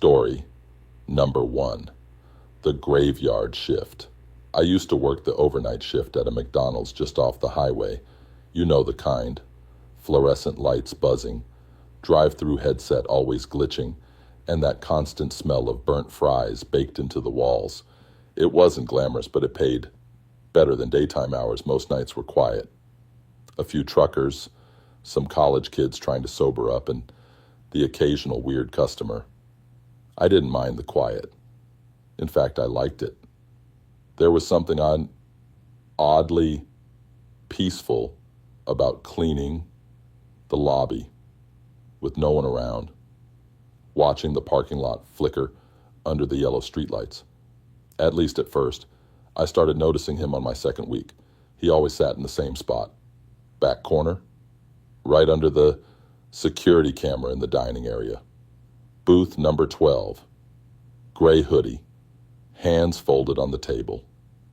Story number 1, The Graveyard Shift. I used to work the overnight shift at a McDonald's just off the highway. You know the kind. Fluorescent lights buzzing, drive-through headset always glitching, and that constant smell of burnt fries baked into the walls. It wasn't glamorous, but it paid better than daytime hours. Most nights were quiet. A few truckers, some college kids trying to sober up, and the occasional weird customer. I didn't mind the quiet. In fact, I liked it. There was something oddly peaceful about cleaning the lobby with no one around, watching the parking lot flicker under the yellow streetlights. At least at first. I started noticing him on my second week. He always sat in the same spot, back corner, right under the security camera in the dining area. Booth number 12, gray hoodie, hands folded on the table.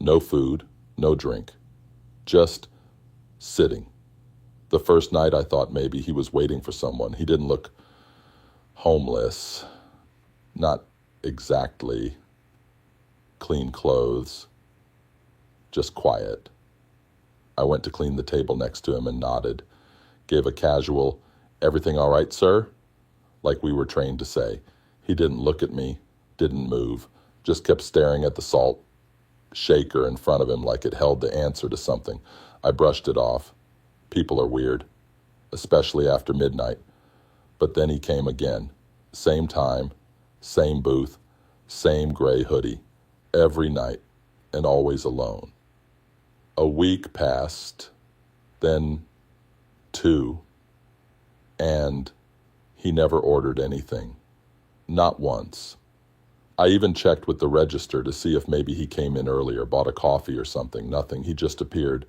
No food, no drink, just sitting. The first night I thought maybe he was waiting for someone. He didn't look homeless, not exactly clean clothes, just quiet. I went to clean the table next to him and nodded, gave a casual, "Everything all right, sir?" like we were trained to say. He didn't look at me, didn't move, just kept staring at the salt shaker in front of him like it held the answer to something. I brushed it off. People are weird, especially after midnight. But then he came again. Same time, same booth, same gray hoodie, every night, and always alone. A week passed, then 2, and he never ordered anything. Not once. I even checked with the register to see if maybe he came in earlier, bought a coffee or something. Nothing. He just appeared.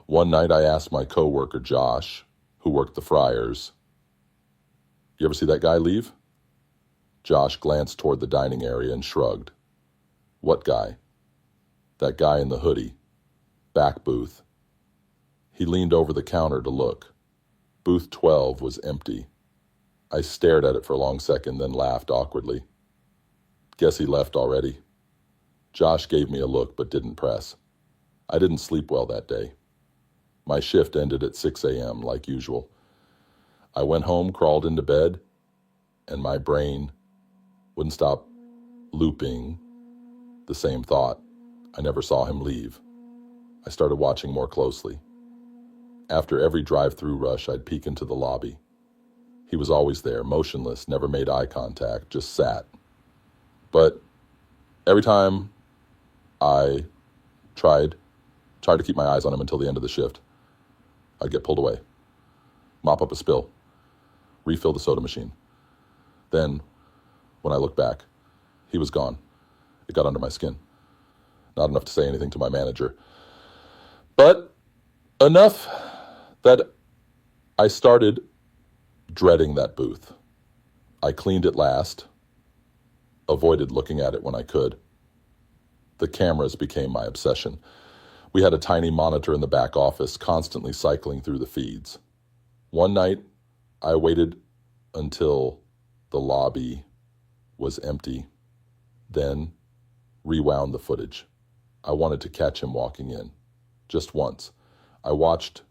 One night I asked my coworker, Josh, who worked the fryers, "You ever see that guy leave?" Josh glanced toward the dining area and shrugged. "What guy?" "That guy in the hoodie. Back booth." He leaned over the counter to look. Booth 12 was empty. I stared at it for a long second, then laughed awkwardly. Guess he left already. Josh gave me a look but didn't press. I didn't sleep well that day. My shift ended at 6 a.m. like usual. I went home, crawled into bed, and my brain wouldn't stop looping the same thought. I never saw him leave. I started watching more closely. After every drive-through rush, I'd peek into the lobby. He was always there, motionless, never made eye contact, just sat. But every time I tried to keep my eyes on him until the end of the shift, I'd get pulled away, mop up a spill, refill the soda machine. Then, when I looked back, he was gone. It got under my skin. Not enough to say anything to my manager, but enough that I started dreading that booth. I cleaned it last, avoided looking at it when I could. The cameras became my obsession. We had a tiny monitor in the back office, constantly cycling through the feeds. One night, I waited until the lobby was empty, then rewound the footage. I wanted to catch him walking in, just once. I watched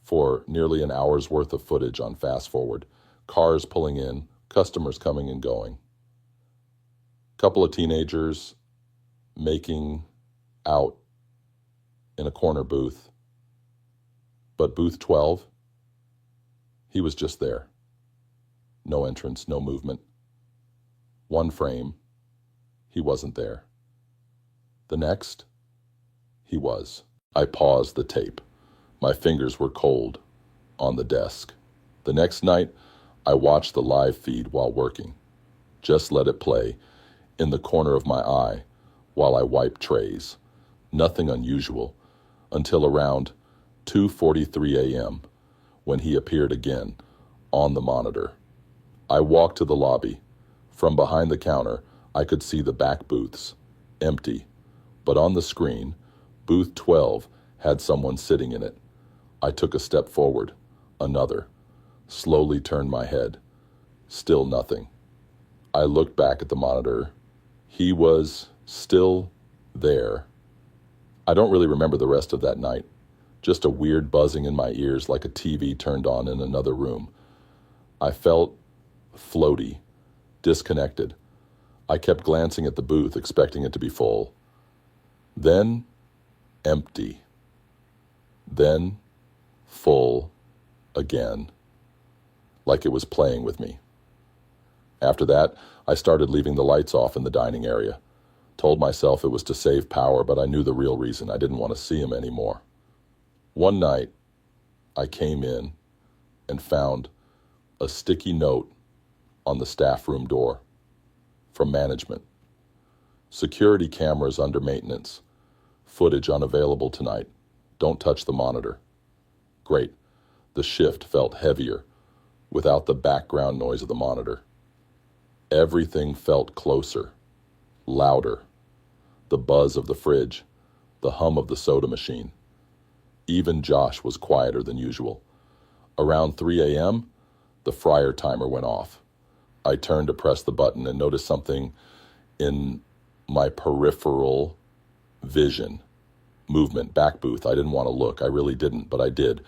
for nearly an hour's worth of footage on fast forward, cars pulling in, customers coming and going. Couple of teenagers making out in a corner booth. But booth 12, he was just there. No entrance, no movement. One frame, he wasn't there. The next, he was. I paused the tape. My fingers were cold on the desk. The next night, I watched the live feed while working. Just let it play in the corner of my eye while I wiped trays. Nothing unusual until around 2:43 a.m. when he appeared again on the monitor. I walked to the lobby. From behind the counter, I could see the back booths, empty. But on the screen, booth 12 had someone sitting in it. I took a step forward, another, slowly turned my head. Still nothing. I looked back at the monitor. He was still there. I don't really remember the rest of that night. Just a weird buzzing in my ears like a TV turned on in another room. I felt floaty, disconnected. I kept glancing at the booth, expecting it to be full. Then, empty. Then, full again, like it was playing with me. After that, I started leaving the lights off in the dining area. Told myself it was to save power, but I knew the real reason. I didn't want to see him anymore. One night, I came in and found a sticky note on the staff room door from management. Security cameras under maintenance. Footage unavailable tonight. Don't touch the monitor. Great. The shift felt heavier without the background noise of the monitor. Everything felt closer, louder. The buzz of the fridge, the hum of the soda machine. Even Josh was quieter than usual. Around 3 a.m., the fryer timer went off. I turned to press the button and noticed something in my peripheral vision. Movement, back booth. I didn't want to look. I really didn't, but I did.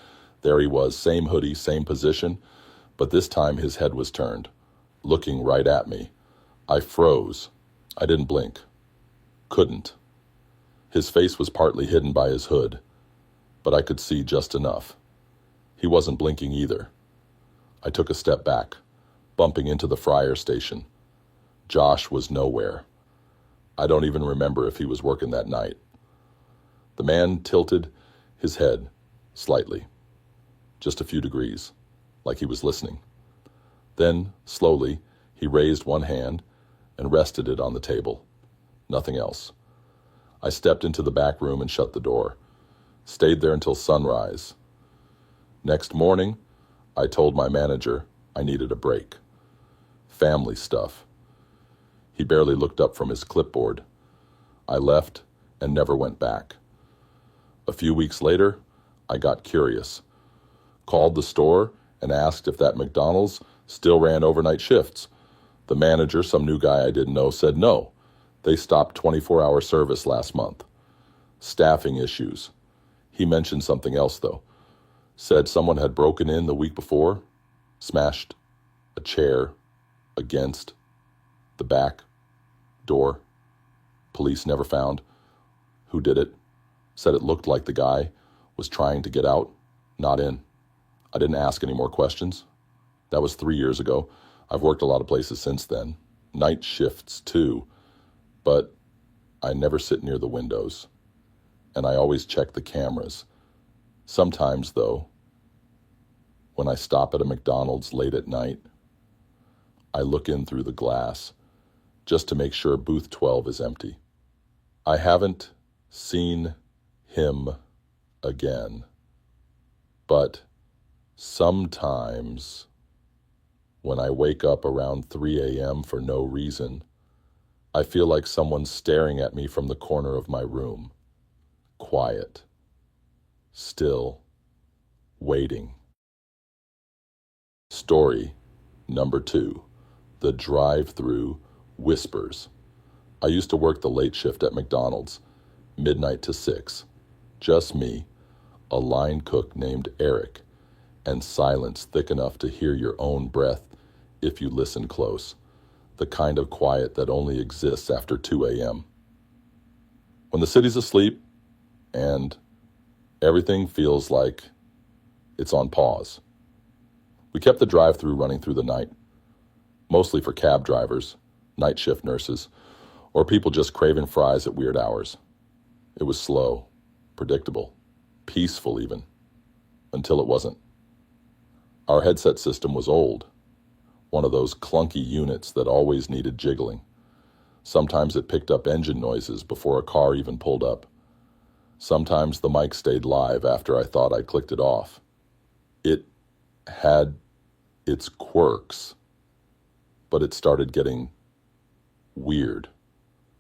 There he was, same hoodie, same position, but this time his head was turned, looking right at me. I froze. I didn't blink. Couldn't. His face was partly hidden by his hood, but I could see just enough. He wasn't blinking either. I took a step back, bumping into the fryer station. Josh was nowhere. I don't even remember if he was working that night. The man tilted his head slightly, just a few degrees, like he was listening. Then, slowly, he raised one hand and rested it on the table. Nothing else. I stepped into the back room and shut the door. Stayed there until sunrise. Next morning, I told my manager I needed a break. Family stuff. He barely looked up from his clipboard. I left and never went back. A few weeks later, I got curious. Called the store and asked if that McDonald's still ran overnight shifts. The manager, some new guy I didn't know, said no. They stopped 24-hour service last month. Staffing issues. He mentioned something else, though. Said someone had broken in the week before, smashed a chair against the back door. Police never found who did it. Said it looked like the guy was trying to get out, not in. I didn't ask any more questions. That was 3 years ago. I've worked a lot of places since then. Night shifts, too. But I never sit near the windows. And I always check the cameras. Sometimes, though, when I stop at a McDonald's late at night, I look in through the glass just to make sure booth 12 is empty. I haven't seen him again, but sometimes when I wake up around 3 a.m. for no reason, I feel like someone's staring at me from the corner of my room. Quiet. Still. Waiting. Story number 2. The drive-through whispers. I used to work the late shift at McDonald's, midnight to 6. Just me, a line cook named Eric, and silence thick enough to hear your own breath if you listen close. The kind of quiet that only exists after 2 a.m. When the city's asleep and everything feels like it's on pause. We kept the drive-through running through the night, mostly for cab drivers, night shift nurses, or people just craving fries at weird hours. It was slow, predictable, peaceful even, until it wasn't. Our headset system was old, one of those clunky units that always needed jiggling. Sometimes it picked up engine noises before a car even pulled up. Sometimes the mic stayed live after I thought I'd clicked it off. It had its quirks, but it started getting weird.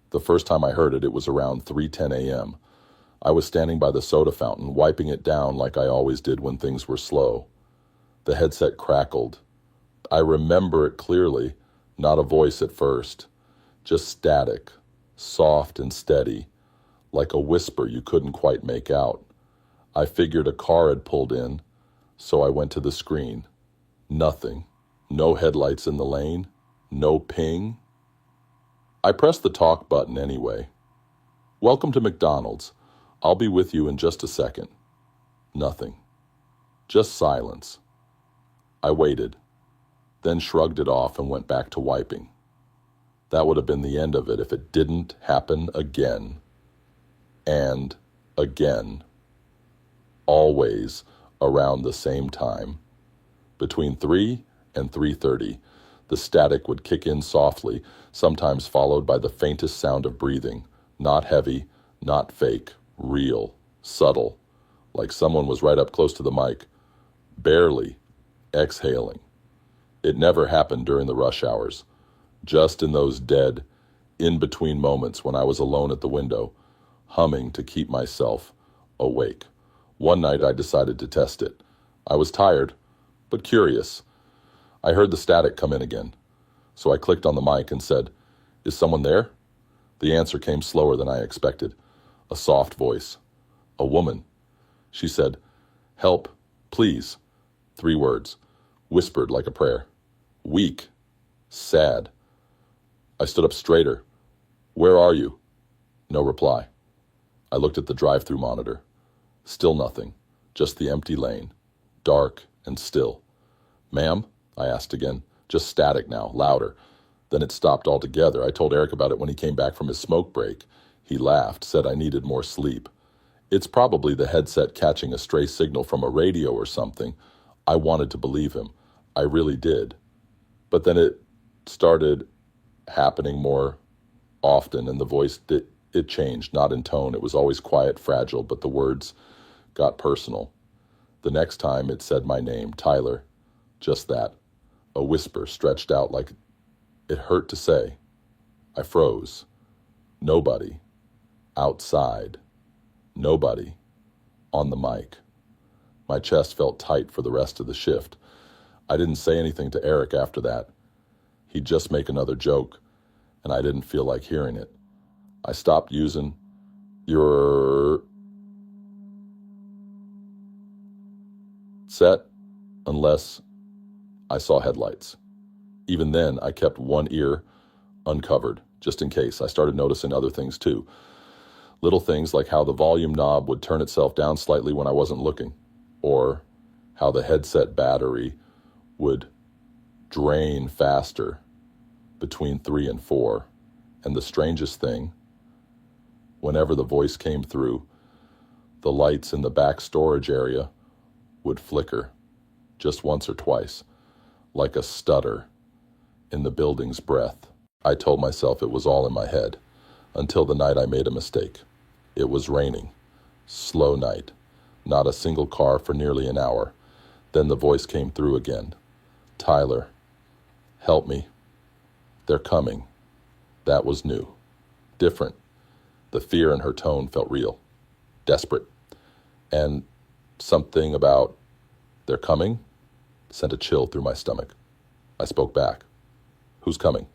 The first time I heard it, it was around 3:10 a.m. I was standing by the soda fountain, wiping it down like I always did when things were slow. The headset crackled. I remember it clearly, Not a voice at first, just static, soft and steady, like a whisper you couldn't quite make out. I figured a car had pulled in, so I went to the screen. Nothing. No headlights in the lane. No ping. I pressed the talk button anyway. "Welcome to McDonald's. I'll be with you in just a second." Nothing. Just silence. I waited, then shrugged it off and went back to wiping. That would have been the end of it if it didn't happen again. And again. Always around the same time. Between 3 and 3:30, the static would kick in softly, sometimes followed by the faintest sound of breathing. Not heavy, not fake, real, subtle, like someone was right up close to the mic, barely exhaling. It never happened during the rush hours, just in those dead, in-between moments when I was alone at the window, humming to keep myself awake. One night I decided to test it. I was tired, but curious. I heard the static come in again, so I clicked on the mic and said, "Is someone there?" The answer came slower than I expected. A soft voice. A woman. She said, "Help, please." 3 words, whispered like a prayer. Weak. Sad. I stood up straighter. "Where are you?" No reply. I looked at the drive-through monitor. Still nothing. Just the empty lane. Dark and still. "Ma'am?" I asked again. Just static now, louder. Then it stopped altogether. I told Eric about it when he came back from his smoke break. He laughed, said I needed more sleep. It's probably the headset catching a stray signal from a radio or something. I wanted to believe him. I really did. But then it started happening more often, and the voice, it changed, not in tone. It was always quiet, fragile, but the words got personal. The next time it said my name, Tyler. Just that. A whisper stretched out like it hurt to say. I froze. Nobody. Outside. Nobody. On the mic. My chest felt tight for the rest of the shift. I didn't say anything to Eric after that. He'd just make another joke, and I didn't feel like hearing it. I stopped using your set unless I saw headlights. Even then, I kept one ear uncovered, just in case. I started noticing other things too. Little things like how the volume knob would turn itself down slightly when I wasn't looking, or how the headset battery would drain faster between 3 and 4. And the strangest thing, whenever the voice came through, the lights in the back storage area would flicker just once or twice, like a stutter in the building's breath. I told myself it was all in my head, until the night I made a mistake. It was raining. Slow night. Not a single car for nearly an hour. Then the voice came through again. "Tyler, help me. They're coming." That was new. Different. The fear in her tone felt real. Desperate. And something about "they're coming" sent a chill through my stomach. I spoke back. "Who's coming?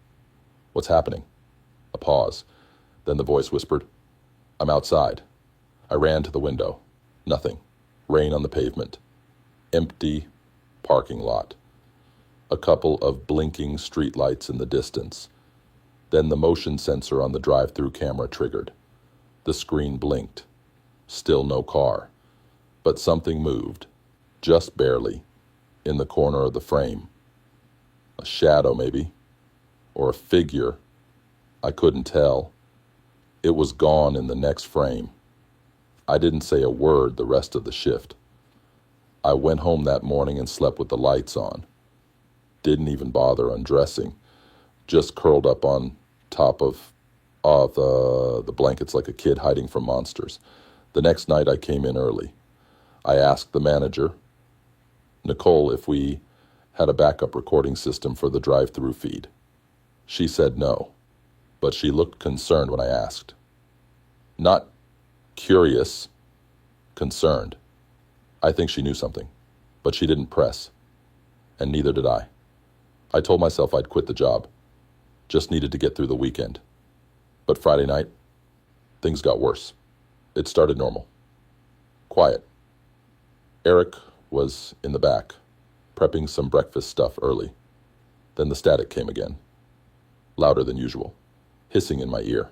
What's happening?" A pause. Then the voice whispered, "I'm outside." I ran to the window. Nothing. Rain on the pavement. Empty parking lot. A couple of blinking streetlights in the distance. Then the motion sensor on the drive-through camera triggered. The screen blinked. Still no car. But something moved. Just barely. In the corner of the frame. A shadow, maybe. Or a figure. I couldn't tell. It was gone in the next frame. I didn't say a word the rest of the shift. I went home that morning and slept with the lights on. Didn't even bother undressing. Just curled up on top of the blankets like a kid hiding from monsters. The next night I came in early. I asked the manager, Nicole, if we had a backup recording system for the drive-through feed. She said no, but she looked concerned when I asked. Not curious, concerned. I think she knew something, but she didn't press, and neither did I. I told myself I'd quit the job. Just needed to get through the weekend. But Friday night, things got worse. It started normal. Quiet. Eric was in the back, prepping some breakfast stuff early. Then the static came again, louder than usual, hissing in my ear.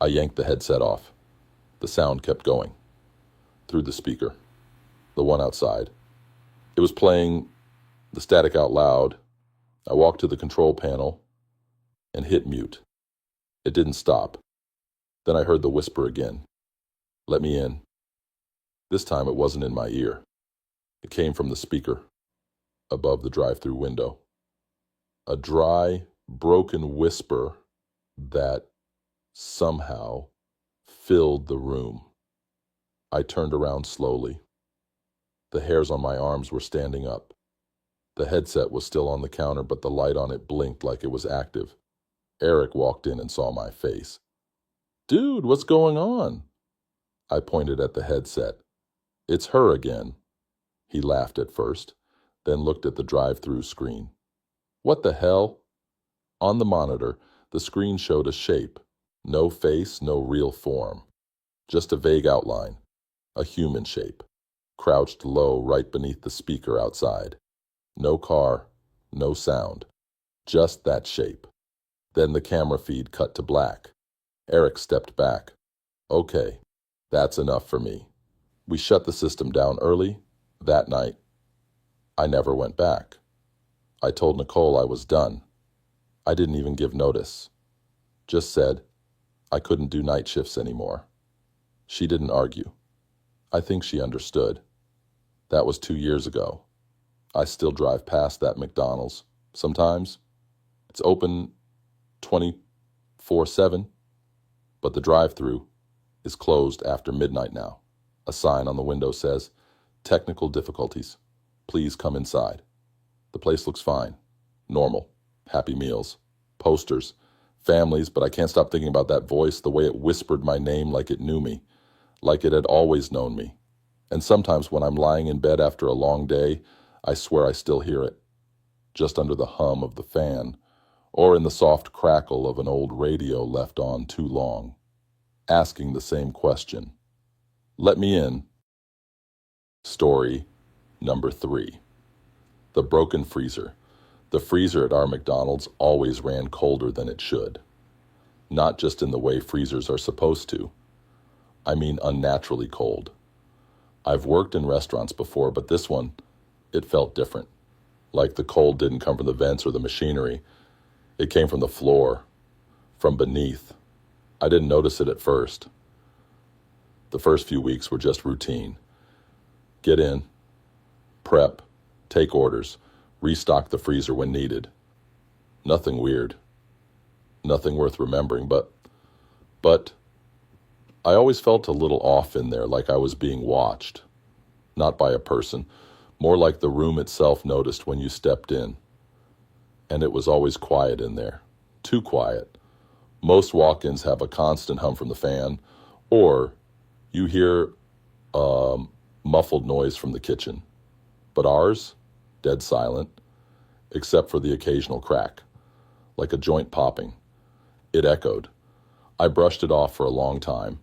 I yanked the headset off. The sound kept going, through the speaker, the one outside. It was playing the static out loud. I walked to the control panel and hit mute. It didn't stop. Then I heard the whisper again. Let me in. This time it wasn't in my ear. It came from the speaker, above the drive-through window. A dry, broken whisper that somehow filled the room. I turned around slowly. The hairs on my arms were standing up. The headset was still on the counter, but the light on it blinked like it was active. Eric walked in and saw my face. Dude, what's going on? I pointed at the headset. It's her again. He laughed at first, then looked at the drive-through screen. What the hell? On the monitor, the screen showed a shape. No face, no real form. Just a vague outline. A human shape. Crouched low right beneath the speaker outside. No car, no sound. Just that shape. Then the camera feed cut to black. Eric stepped back. Okay, that's enough for me. We shut the system down early that night. I never went back. I told Nicole I was done. I didn't even give notice. Just said I couldn't do night shifts anymore. She didn't argue. I think she understood. That was 2 years ago. I still drive past that McDonald's. Sometimes. It's open 24/7, but the drive-through is closed after midnight now. A sign on the window says, technical difficulties. Please come inside. The place looks fine. Normal. Happy meals. Posters. Families, but I can't stop thinking about that voice, the way it whispered my name like it knew me, like it had always known me. And sometimes when I'm lying in bed after a long day, I swear I still hear it, just under the hum of the fan, or in the soft crackle of an old radio left on too long, asking the same question. Let me in. Story number 3. The broken freezer. The freezer at our McDonald's always ran colder than it should. Not just in the way freezers are supposed to. I mean unnaturally cold. I've worked in restaurants before, but this one, it felt different. Like the cold didn't come from the vents or the machinery. It came from the floor, from beneath. I didn't notice it at first. The first few weeks were just routine. Get in, prep, take orders, restock the freezer when needed. Nothing weird. Nothing worth remembering, but I always felt a little off in there, like I was being watched. Not by a person, more like the room itself noticed when you stepped in. And it was always quiet in there. Too quiet. Most walk-ins have a constant hum from the fan, or you hear muffled noise from the kitchen. But ours, dead silent, except for the occasional crack, like a joint popping. It echoed. I brushed it off for a long time.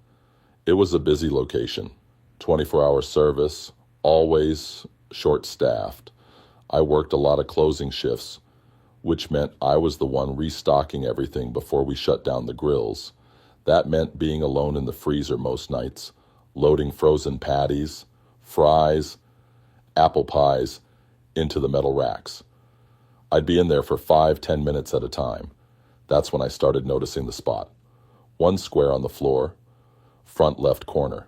It was a busy location, 24-hour service, always short-staffed. I worked a lot of closing shifts, which meant I was the one restocking everything before we shut down the grills. That meant being alone in the freezer most nights, loading frozen patties, fries, apple pies into the metal racks. I'd be in there for 5-10 minutes at a time. That's when I started noticing the spot. One square on the floor, front left corner.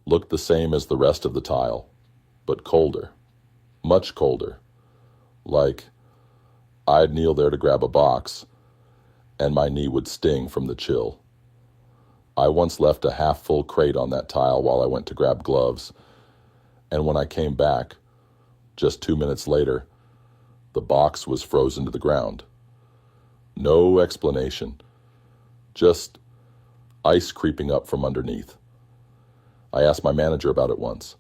Looked the same as the rest of the tile, but colder. Much colder. Like I'd kneel there to grab a box, and my knee would sting from the chill. I once left a half-full crate on that tile while I went to grab gloves, and when I came back, just 2 minutes later, the box was frozen to the ground. No explanation. Just ice creeping up from underneath. I asked my manager about it once.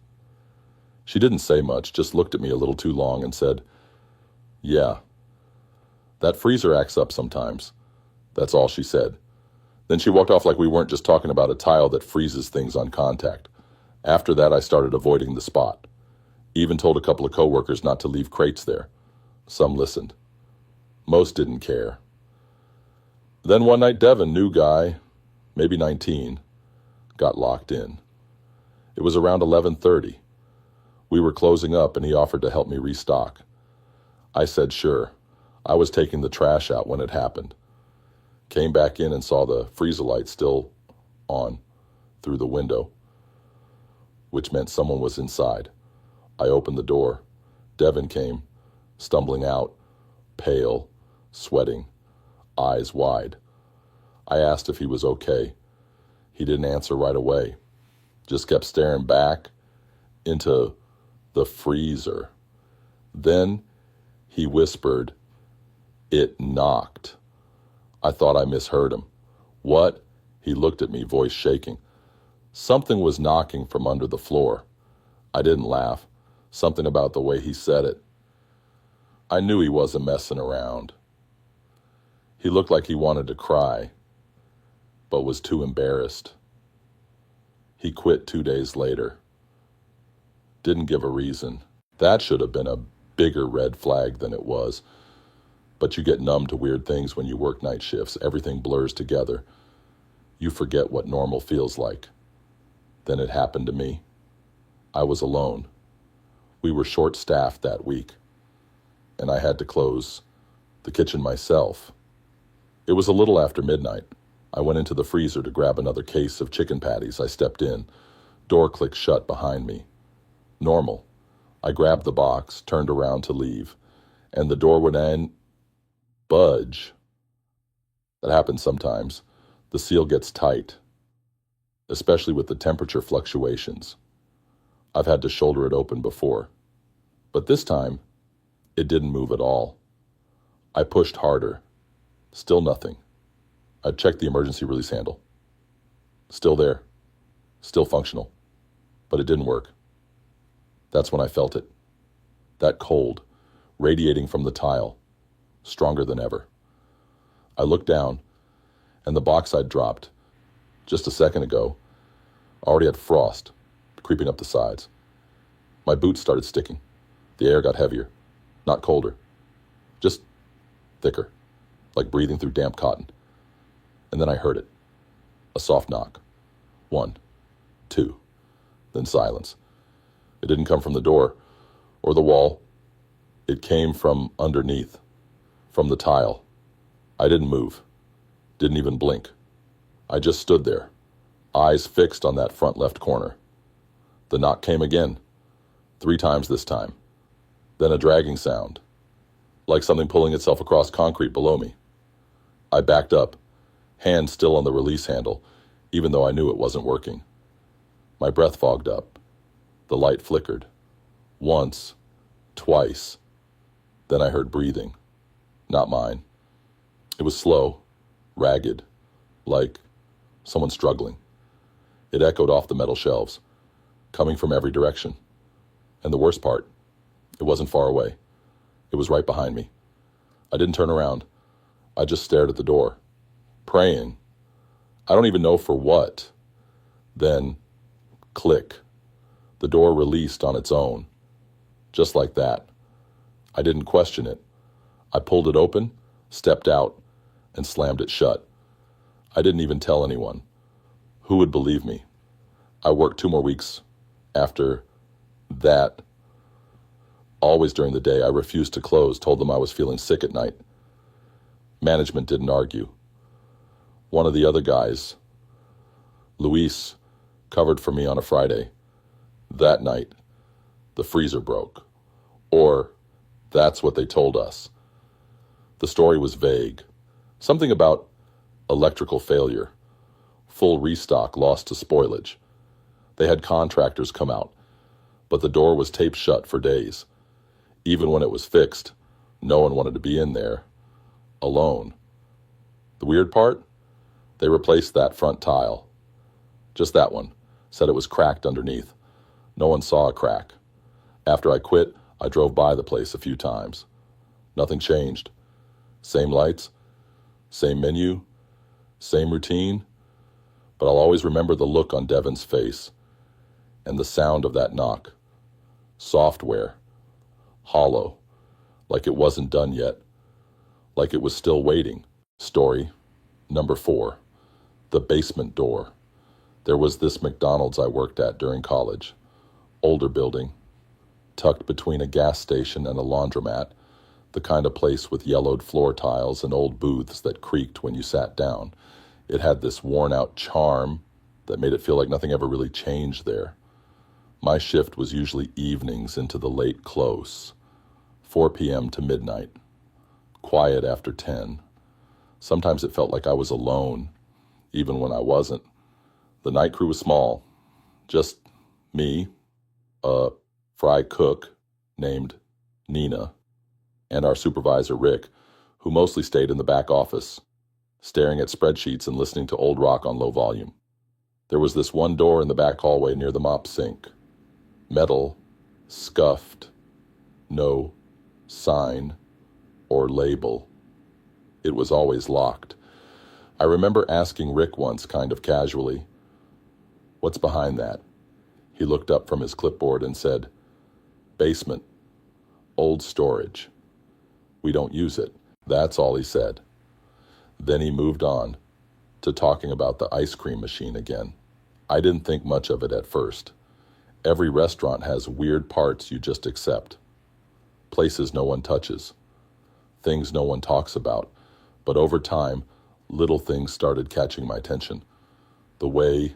She didn't say much, just looked at me a little too long and said, "Yeah, That freezer acts up sometimes. That's all she said. Then she walked off like we weren't just talking about a tile that freezes things on contact. After that, I started avoiding the spot. Even told a couple of coworkers not to leave crates there. Some listened. Most didn't care. Then one night, Devin, new guy, maybe 19, got locked in. It was around 11:30. We were closing up and he offered to help me restock. I said sure. I was taking the trash out when it happened. Came back in and saw the freezer light still on through the window, which meant someone was inside. I opened the door. Devin came, stumbling out, pale, sweating, eyes wide. I asked if he was okay. He didn't answer right away, just kept staring back into the freezer. Then he whispered, "It knocked." I thought I misheard him. "What?" He looked at me, voice shaking. Something was knocking from under the floor. I didn't laugh. Something about the way he said it. I knew he wasn't messing around. He looked like he wanted to cry, but was too embarrassed. He quit 2 days later. Didn't give a reason. That should have been a bigger red flag than it was. But you get numb to weird things when you work night shifts. Everything blurs together. You forget what normal feels like. Then it happened to me. I was alone. We were short-staffed that week, and I had to close the kitchen myself. It was a little after midnight. I went into the freezer to grab another case of chicken patties. I stepped in. Door clicked shut behind me. Normal. I grabbed the box, turned around to leave, and the door wouldn't budge. That happens sometimes. The seal gets tight, especially with the temperature fluctuations. I've had to shoulder it open before, but this time, it didn't move at all. I pushed harder. Still nothing. I checked the emergency release handle. Still there. Still functional. But it didn't work. That's when I felt it. That cold, radiating from the tile, stronger than ever. I looked down, and the box I'd dropped just a second ago already had frost creeping up the sides. My boots started sticking. The air got heavier, not colder, just thicker, like breathing through damp cotton. And then I heard it, a soft knock. 1, 2, then silence. It didn't come from the door or the wall. It came from underneath, from the tile. I didn't move, didn't even blink. I just stood there, eyes fixed on that front left corner. The knock came again, 3 times this time. Then a dragging sound, like something pulling itself across concrete below me. I backed up, hand still on the release handle, even though I knew it wasn't working. My breath fogged up. The light flickered. Once, twice. Then I heard breathing. Not mine. It was slow, ragged, like someone struggling. It echoed off the metal shelves, coming from every direction. And the worst part, it wasn't far away. It was right behind me. I didn't turn around. I just stared at the door, praying. I don't even know for what. Then, click. The door released on its own. Just like that. I didn't question it. I pulled it open, stepped out, and slammed it shut. I didn't even tell anyone. Who would believe me? I worked 2 more weeks after that. Always during the day, I refused to close, told them I was feeling sick at night. Management didn't argue. One of the other guys, Luis, covered for me on a Friday. That night, the freezer broke. Or, that's what they told us. The story was vague. Something about electrical failure, full restock lost to spoilage. They had contractors come out, but the door was taped shut for days. Even when it was fixed, no one wanted to be in there, alone. The weird part? They replaced that front tile. Just that one. Said it was cracked underneath. No one saw a crack. After I quit, I drove by the place a few times. Nothing changed. Same lights, same menu, same routine, but I'll always remember the look on Devin's face and the sound of that knock. Software, hollow, like it wasn't done yet, like it was still waiting. Story number 4, the basement door. There was this McDonald's I worked at during college. Older building, tucked between a gas station and a laundromat, the kind of place with yellowed floor tiles and old booths that creaked when you sat down. It had this worn-out charm that made it feel like nothing ever really changed there. My shift was usually evenings into the late close, 4 p.m. to midnight, quiet after 10. Sometimes it felt like I was alone, even when I wasn't. The night crew was small, just me, a fry cook named Nina, and our supervisor Rick, who mostly stayed in the back office, staring at spreadsheets and listening to old rock on low volume. There was this one door in the back hallway near the mop sink. Metal, scuffed, no sign or label. It was always locked. I remember asking Rick once, kind of casually, "What's behind that?" He looked up from his clipboard and said, "Basement, old storage. We don't use it." That's all he said. Then he moved on to talking about the ice cream machine again. I didn't think much of it at first. Every restaurant has weird parts you just accept. Places no one touches. Things no one talks about. But over time, little things started catching my attention. The way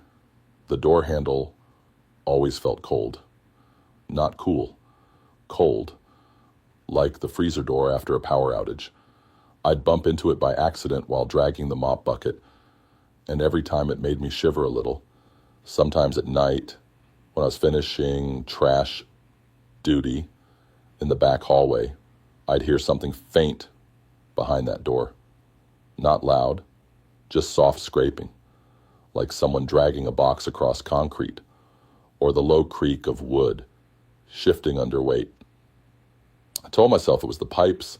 the door handle always felt cold. Not cool. Cold. Like the freezer door after a power outage. I'd bump into it by accident while dragging the mop bucket, and every time it made me shiver a little. Sometimes at night, when I was finishing trash duty in the back hallway, I'd hear something faint behind that door. Not loud, just soft scraping, like someone dragging a box across concrete, or the low creak of wood shifting under weight. I told myself it was the pipes.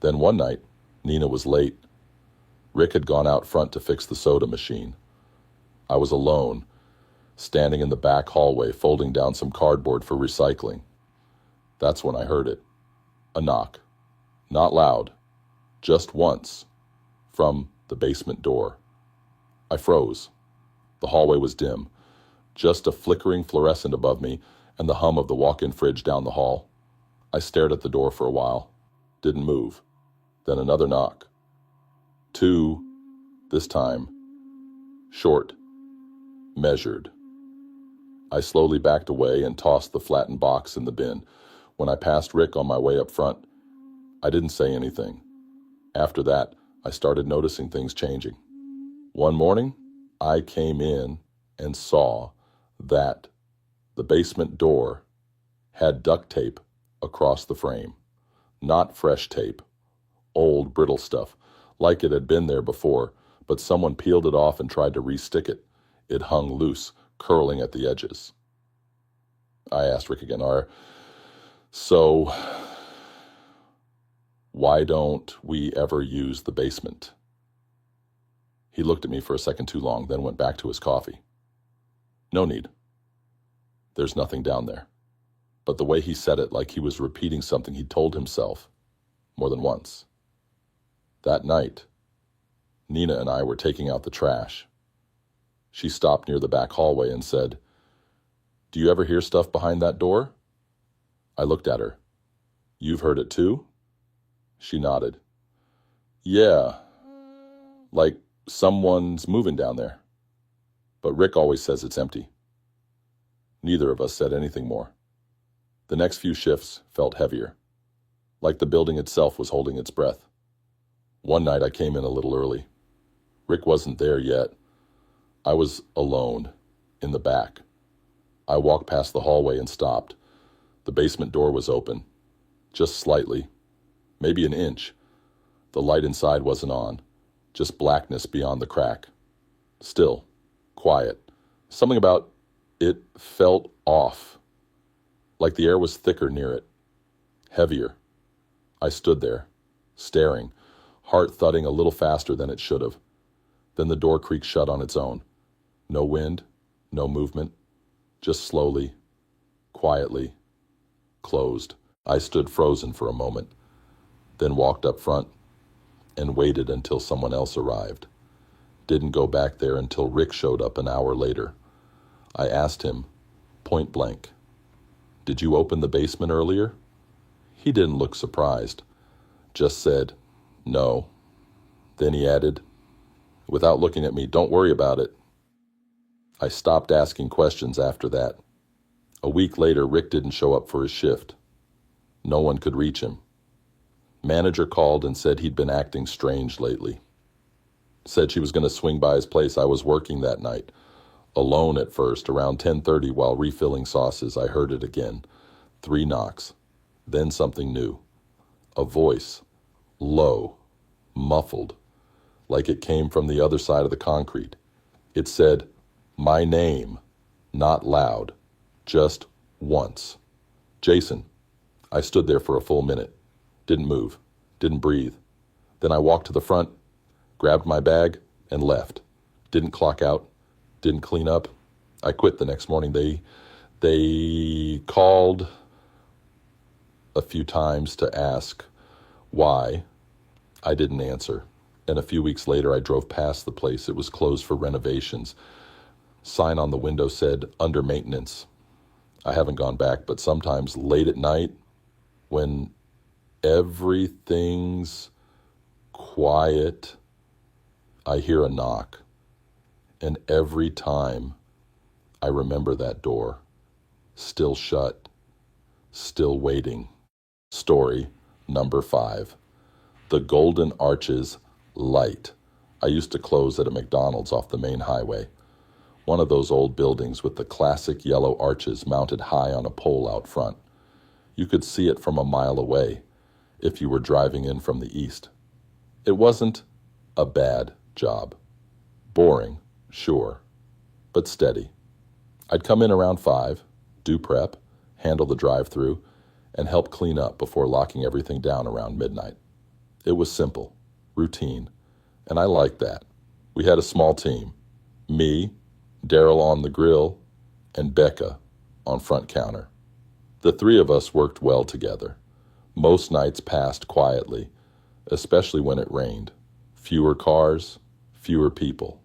Then one night, Nina was late. Rick had gone out front to fix the soda machine. I was alone, standing in the back hallway folding down some cardboard for recycling. That's when I heard it. A knock. Not loud. Just once. From the basement door. I froze. The hallway was dim. Just a flickering fluorescent above me and the hum of the walk-in fridge down the hall. I stared at the door for a while. Didn't move. Then another knock. 2, this time. Short. Measured. I slowly backed away and tossed the flattened box in the bin. When I passed Rick on my way up front, I didn't say anything. After that, I started noticing things changing. One morning, I came in and saw that the basement door had duct tape across the frame. Not fresh tape. Old, brittle stuff, like it had been there before, but someone peeled it off and tried to re-stick it. It hung loose, curling at the edges. I asked Rick again, so why don't we ever use the basement? He looked at me for a second too long, then went back to his coffee. No need. There's nothing down there. But the way he said it, like he was repeating something he'd told himself more than once. That night, Nina and I were taking out the trash. She stopped near the back hallway and said, "Do you ever hear stuff behind that door?" I looked at her. "You've heard it too?" She nodded. "Yeah, like someone's moving down there. But Rick always says it's empty." Neither of us said anything more. The next few shifts felt heavier, like the building itself was holding its breath. One night I came in a little early. Rick wasn't there yet. I was alone, in the back. I walked past the hallway and stopped. The basement door was open, just slightly, maybe an inch. The light inside wasn't on, just blackness beyond the crack. Still, quiet. Something about it felt off, like the air was thicker near it, heavier. I stood there, staring, heart thudding a little faster than it should have. Then the door creaked shut on its own. No wind, no movement, just slowly, quietly, closed. I stood frozen for a moment, then walked up front and waited until someone else arrived. Didn't go back there until Rick showed up an hour later. I asked him, point blank, "Did you open the basement earlier?" He didn't look surprised, just said, "No." Then he added, without looking at me, "Don't worry about it." I stopped asking questions after that. A week later, Rick didn't show up for his shift. No one could reach him. Manager called and said he'd been acting strange lately. Said she was going to swing by his place. I was working that night. Alone at first, around 10:30 while refilling sauces, I heard it again. 3 knocks. Then something new. A voice. Low. Muffled. Like it came from the other side of the concrete. It said, "My name." Not loud. Just once. "Jason." I stood there for a full minute. Didn't move. Didn't breathe. Then I walked to the front, grabbed my bag, and left. Didn't clock out. Didn't clean up. I quit the next morning. They called a few times to ask why. I didn't answer. And a few weeks later, I drove past the place. It was closed for renovations. Sign on the window said, "Under maintenance." I haven't gone back, but sometimes late at night, when everything's quiet, I hear a knock. And every time I remember that door, still shut, still waiting. Story number 5. The Golden Arches Light. I used to close at a McDonald's off the main highway. One of those old buildings with the classic yellow arches mounted high on a pole out front. You could see it from a mile away if you were driving in from the east. It wasn't a bad job. Boring, sure, but steady. I'd come in around 5, do prep, handle the drive-through, and help clean up before locking everything down around midnight. It was simple, routine, and I liked that. We had a small team. Me, Daryl on the grill, and Becca on front counter. The 3 of us worked well together. Most nights passed quietly, especially when it rained. Fewer cars, fewer people.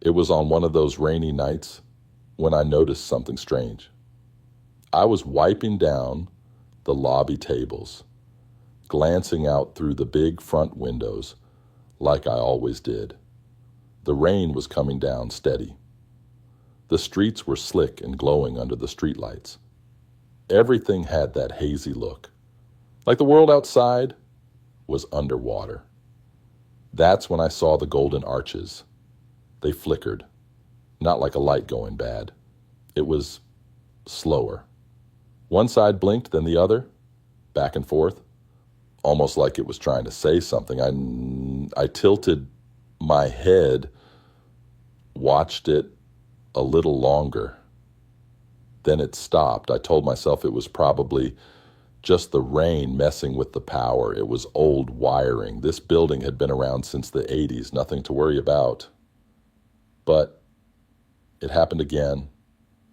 It was on one of those rainy nights when I noticed something strange. I was wiping down the lobby tables, glancing out through the big front windows like I always did. The rain was coming down steady. The streets were slick and glowing under the streetlights. Everything had that hazy look, like the world outside was underwater. That's when I saw the golden arches. They flickered, not like a light going bad. It was slower. One side blinked, then the other, back and forth, almost like it was trying to say something. I tilted my head, watched it a little longer. Then it stopped. I told myself it was probably just the rain messing with the power. It was old wiring. This building had been around since the 80s, nothing to worry about. But it happened again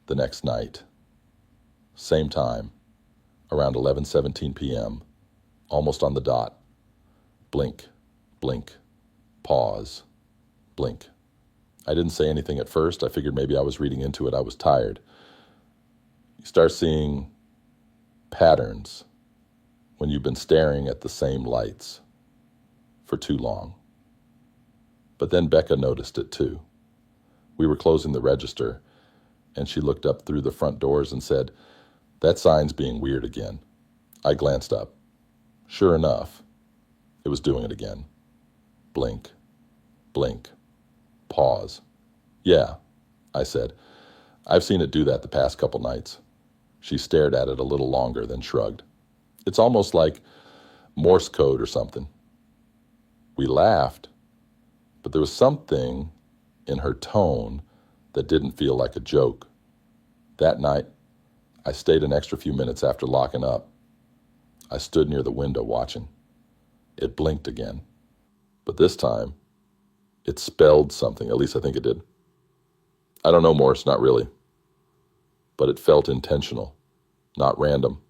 the next night. Same time, around 11:17 p.m., almost on the dot. Blink, blink, pause, blink. I didn't say anything at first. I figured maybe I was reading into it. I was tired. You start seeing patterns when you've been staring at the same lights for too long. But then Becca noticed it too. We were closing the register, and she looked up through the front doors and said, "That sign's being weird again." I glanced up. Sure enough, it was doing it again. Blink, blink, pause. "Yeah," I said. "I've seen it do that the past couple nights." She stared at it a little longer, then shrugged. "It's almost like Morse code or something." We laughed, but there was something in her tone that didn't feel like a joke. That night, I stayed an extra few minutes after locking up. I stood near the window watching. It blinked again. But this time, it spelled something. At least I think it did. I don't know, Morse, not really. But it felt intentional, not random.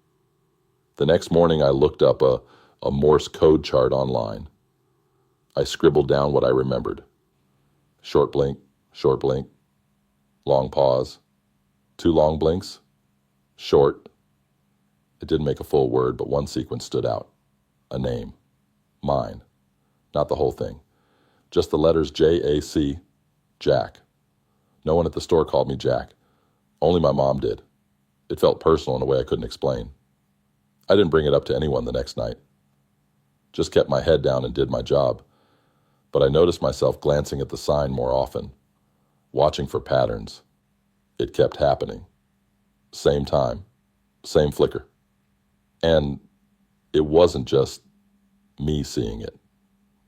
The next morning, I looked up a Morse code chart online. I scribbled down what I remembered. Short blink, long pause, 2 long blinks, short. It didn't make a full word, but one sequence stood out. A name. Mine. Not the whole thing. Just the letters J-A-C, Jack. No one at the store called me Jack. Only my mom did. It felt personal in a way I couldn't explain. I didn't bring it up to anyone the next night. Just kept my head down and did my job. But I noticed myself glancing at the sign more often, watching for patterns. It kept happening. Same time, same flicker. And it wasn't just me seeing it.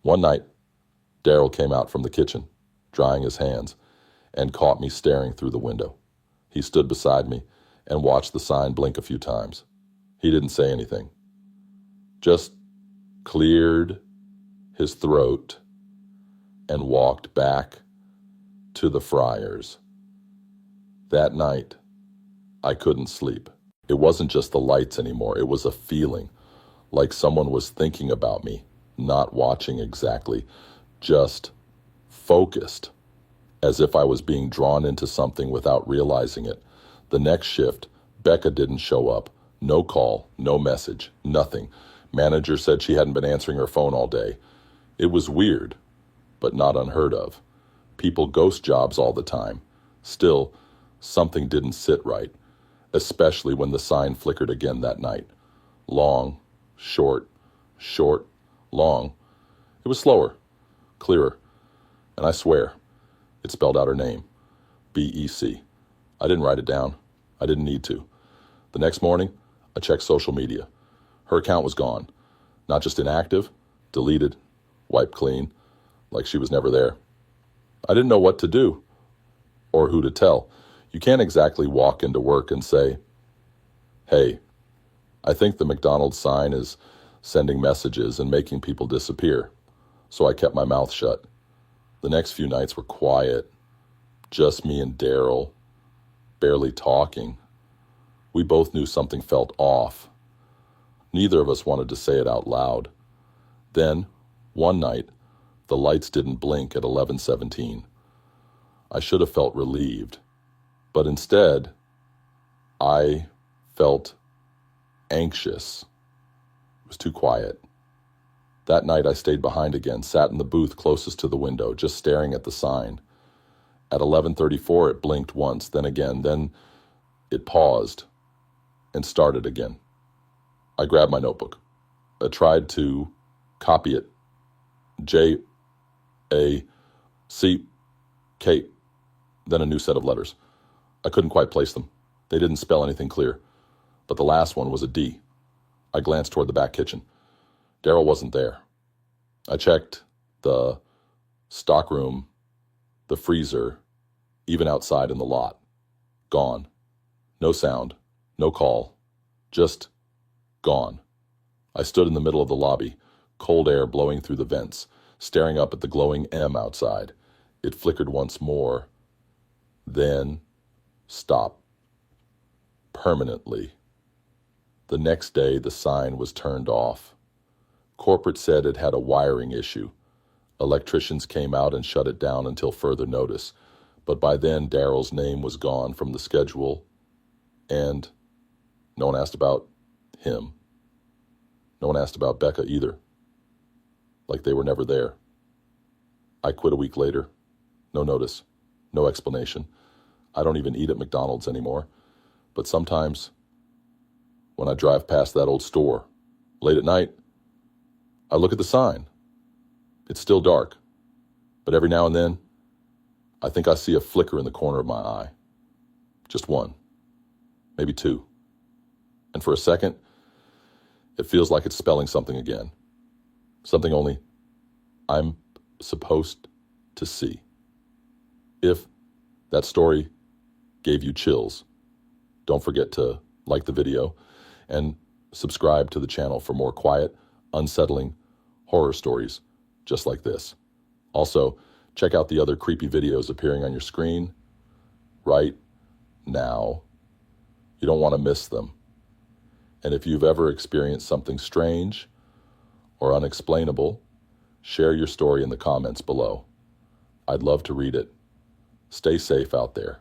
One night, Daryl came out from the kitchen, drying his hands, and caught me staring through the window. He stood beside me and watched the sign blink a few times. He didn't say anything. Just cleared his throat and walked back to the Friars. That night, I couldn't sleep. It wasn't just the lights anymore. It was a feeling, like someone was thinking about me, not watching exactly, just focused, as if I was being drawn into something without realizing it. The next shift, Becca didn't show up. No call, no message, nothing. Manager said she hadn't been answering her phone all day. It was weird, but not unheard of. People ghost jobs all the time. Still, something didn't sit right, especially when the sign flickered again that night. Long, short, long. It was slower, clearer, and I swear, it spelled out her name, B-E-C. I didn't write it down. I didn't need to. The next morning, I checked social media. Her account was gone. Not just inactive, deleted, wiped clean, like she was never there. I didn't know what to do or who to tell. You can't exactly walk into work and say, "Hey, I think the McDonald's sign is sending messages and making people disappear." So I kept my mouth shut. The next few nights were quiet, just me and Daryl, barely talking. We both knew something felt off. Neither of us wanted to say it out loud. Then, one night, the lights didn't blink at 11:17. I should have felt relieved, but instead, I felt anxious. It was too quiet. That night I stayed behind again, sat in the booth closest to the window, just staring at the sign. At 11:34 it blinked once, then again, then it paused and started again. I grabbed my notebook. I tried to copy it. J-A-C-K, then a new set of letters. I couldn't quite place them. They didn't spell anything clear. But the last one was a D. I glanced toward the back kitchen. Daryl wasn't there. I checked the stockroom, the freezer, even outside in the lot. Gone. No sound, no call, just gone. I stood in the middle of the lobby, cold air blowing through the vents, staring up at the glowing M outside. It flickered once more, then stopped. Permanently. The next day, the sign was turned off. Corporate said it had a wiring issue. Electricians came out and shut it down until further notice, but by then Daryl's name was gone from the schedule, and no one asked about him. No one asked about Becca either, like they were never there. I quit a week later. No notice, no explanation. I don't even eat at McDonald's anymore, but sometimes when I drive past that old store, late at night, I look at the sign. It's still dark, but every now and then, I think I see a flicker in the corner of my eye. Just one, maybe two. And for a second, it feels like it's spelling something again. Something only I'm supposed to see. If that story gave you chills, don't forget to like the video and subscribe to the channel for more quiet, unsettling horror stories just like this. Also, check out the other creepy videos appearing on your screen right now. You don't want to miss them. And if you've ever experienced something strange or unexplainable, share your story in the comments below. I'd love to read it. Stay safe out there.